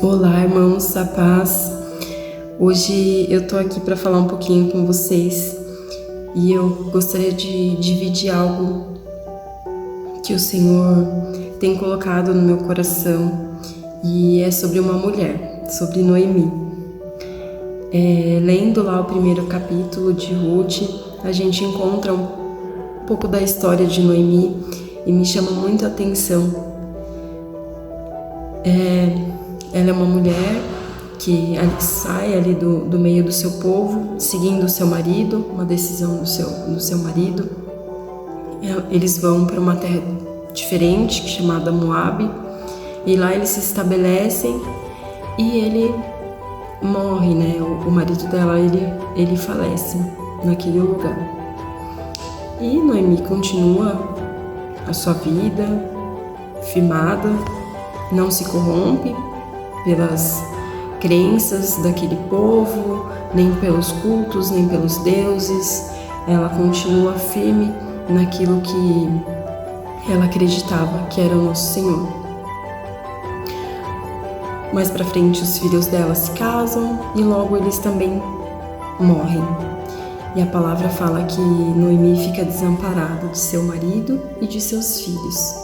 Olá, irmãos, a paz. Hoje eu tô aqui para falar um pouquinho com vocês e eu gostaria de dividir algo que o Senhor tem colocado no meu coração e é sobre uma mulher, sobre Noemi. Lendo lá o primeiro capítulo de Ruth, a gente encontra um pouco da história de Noemi e me chama muito a atenção. Ela é uma mulher que sai ali do meio do seu povo, seguindo o seu marido, uma decisão do seu marido. Eles vão para uma terra diferente, chamada Moabe, e lá eles se estabelecem e ele morre, né? O marido dela, ele falece naquele lugar. E Noemi continua a sua vida firmada, não se corrompe pelas crenças daquele povo, nem pelos cultos, nem pelos deuses. Ela continua firme naquilo que ela acreditava que era o nosso Senhor. Mais pra frente, os filhos dela se casam e logo eles também morrem. E a palavra fala que Noemi fica desamparada de seu marido e de seus filhos.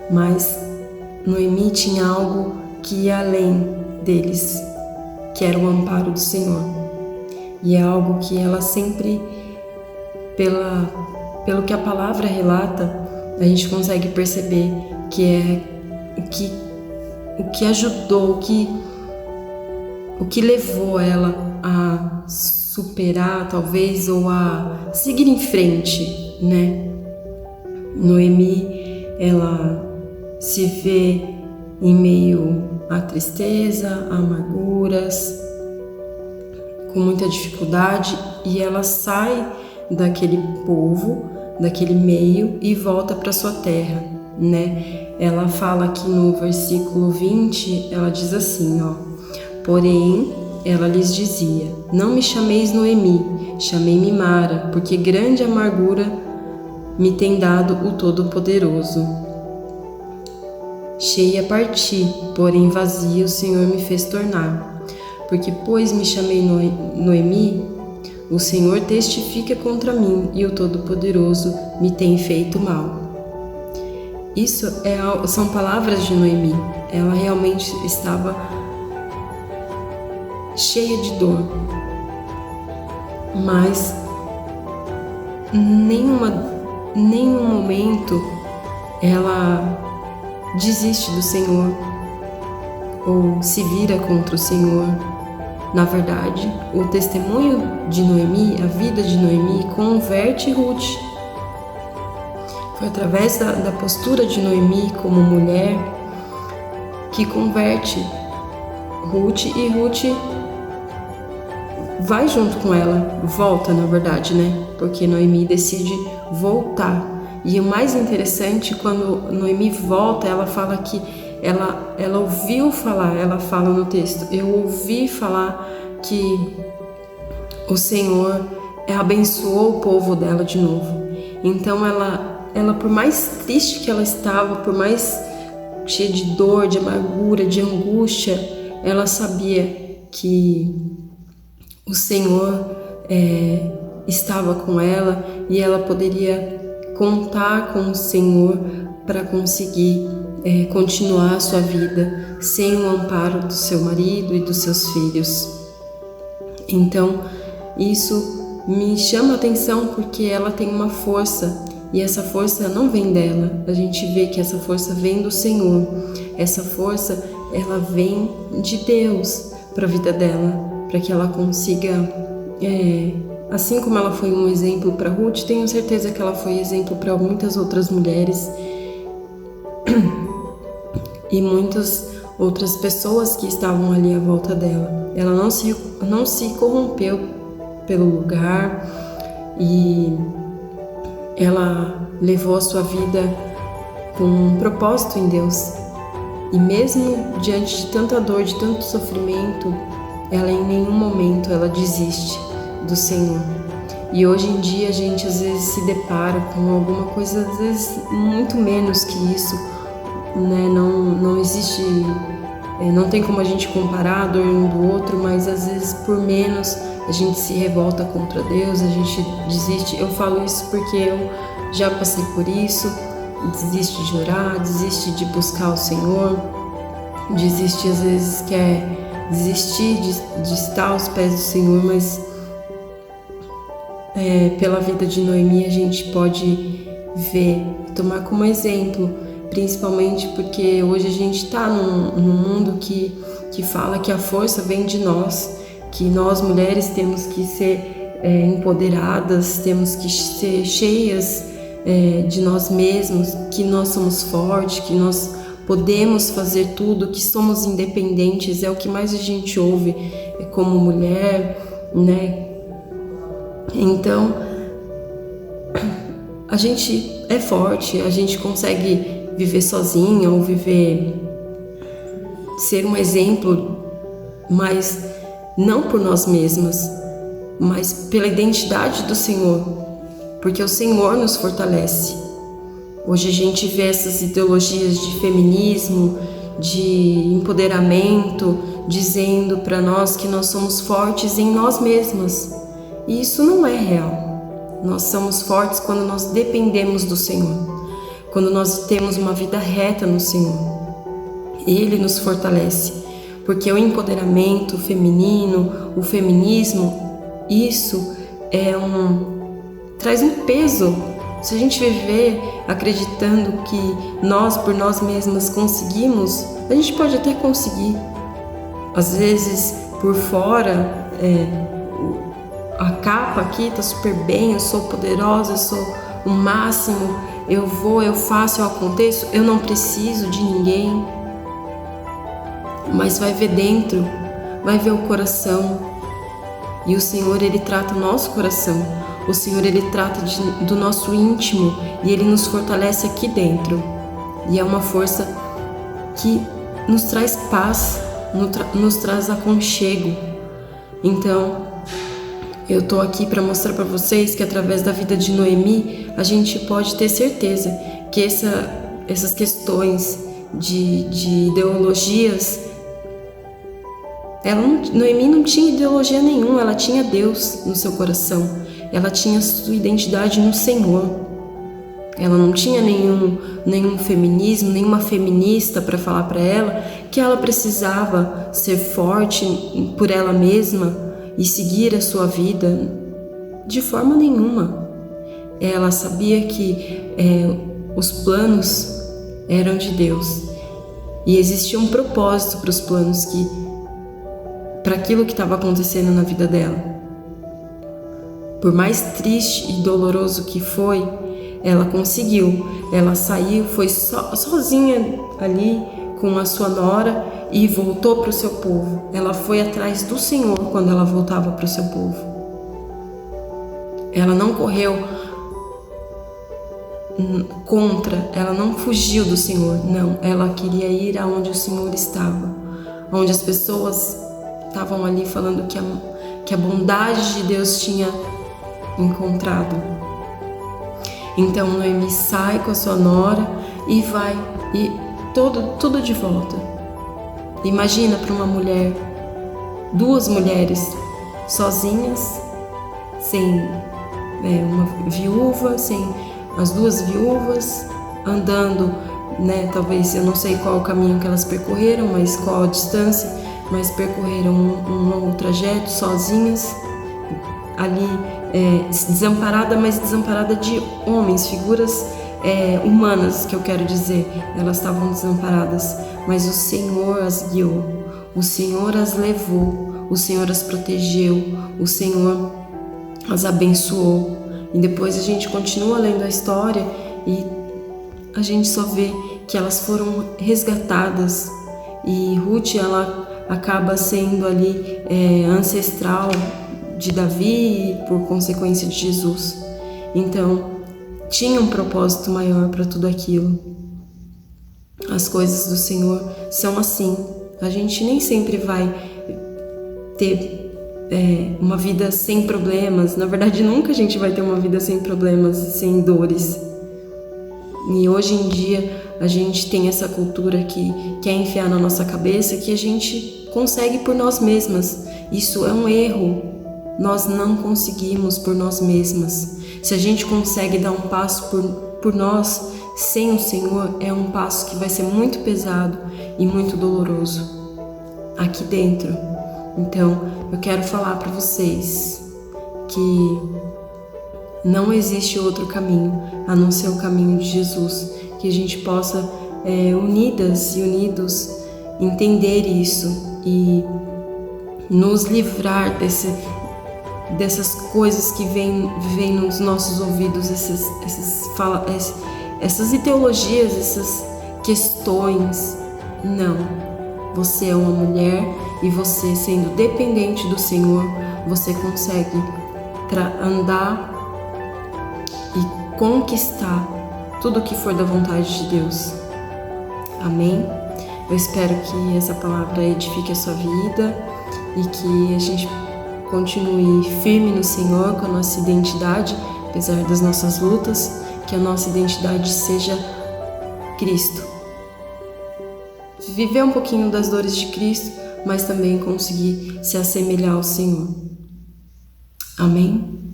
Mas Noemi tinha algo que ia além deles, que era o amparo do Senhor. E é algo que ela sempre, pelo que a palavra relata, a gente consegue perceber que é o que ajudou, o que levou ela a superar, talvez, ou a seguir em frente, né? Noemi, ela se vê em meio à tristeza, a amarguras, com muita dificuldade, e ela sai daquele povo, daquele meio e volta para sua terra, né? Ela fala aqui no versículo 20, ela diz assim, porém, ela lhes dizia, não me chameis Noemi, chamei-me Mara, porque grande amargura me tem dado o Todo-Poderoso. Cheia parti, porém vazia o Senhor me fez tornar. Porque pois me chamei Noemi, o Senhor testifica contra mim e o Todo-Poderoso me tem feito mal. Isso são palavras de Noemi. Ela realmente estava cheia de dor. Mas nenhum momento ela desiste do Senhor ou se vira contra o Senhor. Na verdade, o testemunho de Noemi, a vida de Noemi, converte Ruth. Foi através da postura de Noemi como mulher que converte Ruth, e Ruth vai junto com ela, volta na verdade, né? Porque Noemi decide voltar. E o mais interessante, quando Noemi volta, ela fala que ela ouviu falar, ela fala no texto, eu ouvi falar que o Senhor abençoou o povo dela de novo. Então ela, por mais triste que ela estava, por mais cheia de dor, de amargura, de angústia, ela sabia que o Senhor estava com ela e ela poderia contar com o Senhor para conseguir continuar a sua vida sem o amparo do seu marido e dos seus filhos. Então, isso me chama a atenção porque ela tem uma força e essa força não vem dela. A gente vê que essa força vem do Senhor. Essa força, ela vem de Deus para a vida dela, para que ela consiga assim como ela foi um exemplo para Ruth, tenho certeza que ela foi exemplo para muitas outras mulheres e muitas outras pessoas que estavam ali à volta dela. Ela não se corrompeu pelo lugar e ela levou a sua vida com um propósito em Deus. E mesmo diante de tanta dor, de tanto sofrimento, ela em nenhum momento ela desiste do Senhor. E hoje em dia a gente às vezes se depara com alguma coisa, às vezes muito menos que isso, né? Não existe Não tem como a gente comparar a dor um do outro, mas às vezes por menos a gente se revolta contra Deus, a gente desiste. Eu falo isso porque eu já passei por isso. Desiste de orar, desiste de buscar o Senhor, desiste às vezes quer desistir de estar aos pés do Senhor, mas pela vida de Noemi a gente pode ver, tomar como exemplo, principalmente porque hoje a gente está num mundo que fala que a força vem de nós, que nós mulheres temos que ser empoderadas, temos que ser cheias de nós mesmos, que nós somos fortes, que nós podemos fazer tudo, que somos independentes, é o que mais a gente ouve como mulher, né? Então, a gente é forte, a gente consegue viver sozinha ou ser um exemplo, mas não por nós mesmas, mas pela identidade do Senhor. Porque o Senhor nos fortalece. Hoje a gente vê essas ideologias de feminismo, de empoderamento, dizendo para nós que nós somos fortes em nós mesmas. E isso não é real. Nós somos fortes quando nós dependemos do Senhor, quando nós temos uma vida reta no Senhor. Ele nos fortalece, porque o empoderamento feminino, o feminismo, isso traz um peso. Se a gente viver acreditando que nós, por nós mesmas, conseguimos, a gente pode até conseguir. Às vezes, por fora, a capa aqui tá super bem, eu sou poderosa, eu sou o máximo, eu vou, eu faço, eu aconteço, eu não preciso de ninguém. Mas vai ver dentro, vai ver o coração. E o Senhor, Ele trata o nosso coração. O Senhor, Ele trata do nosso íntimo e Ele nos fortalece aqui dentro. E é uma força que nos traz paz, nos traz aconchego. Então, eu tô aqui para mostrar para vocês que através da vida de Noemi, a gente pode ter certeza que essas questões de ideologias, Noemi não tinha ideologia nenhuma, ela tinha Deus no seu coração. Ela tinha sua identidade no Senhor. Ela não tinha nenhum feminismo, nenhuma feminista para falar para ela que ela precisava ser forte por ela mesma e seguir a sua vida. De forma nenhuma. Ela sabia que os planos eram de Deus e existia um propósito para os planos, para aquilo que estava acontecendo na vida dela. Por mais triste e doloroso que foi, ela conseguiu. Ela saiu, foi sozinha ali com a sua nora e voltou para o seu povo. Ela foi atrás do Senhor quando ela voltava para o seu povo. Ela não correu contra, ela não fugiu do Senhor, não. Ela queria ir aonde o Senhor estava, onde as pessoas estavam ali falando que a bondade de Deus tinha encontrado. Então Noemi sai com a sua nora e vai, e tudo de volta. Imagina para uma mulher, duas mulheres sozinhas, sem uma viúva, sem as duas viúvas, andando, talvez, eu não sei qual o caminho que elas percorreram, mas qual a distância, mas percorreram um longo trajeto sozinhas, ali desamparada, mas desamparada de homens, figuras humanas, que eu quero dizer. Elas estavam desamparadas, mas o Senhor as guiou, o Senhor as levou, o Senhor as protegeu, o Senhor as abençoou. E depois a gente continua lendo a história e a gente só vê que elas foram resgatadas, e Ruth, ela acaba sendo ali ancestral de Davi e por consequência de Jesus. Então tinha um propósito maior para tudo aquilo. As coisas do Senhor são assim. A gente nem sempre vai ter uma vida sem problemas. Na verdade, nunca a gente vai ter uma vida sem problemas, sem dores. E hoje em dia a gente tem essa cultura que quer enfiar na nossa cabeça que a gente consegue por nós mesmas. Isso é um erro. Nós não conseguimos por nós mesmas. Se a gente consegue dar um passo por nós, sem o Senhor, é um passo que vai ser muito pesado e muito doloroso aqui dentro. Então, eu quero falar para vocês que não existe outro caminho a não ser o caminho de Jesus, que a gente possa, unidas e unidos, entender isso e nos livrar dessas coisas que vêm nos nossos ouvidos, essas ideologias, essas questões. Não, você é uma mulher e você, sendo dependente do Senhor, você consegue andar e conquistar tudo que for da vontade de Deus. Amém? Eu espero que essa palavra edifique a sua vida e que a gente continue firme no Senhor com a nossa identidade, apesar das nossas lutas, que a nossa identidade seja Cristo. Viver um pouquinho das dores de Cristo, mas também conseguir se assemelhar ao Senhor. Amém?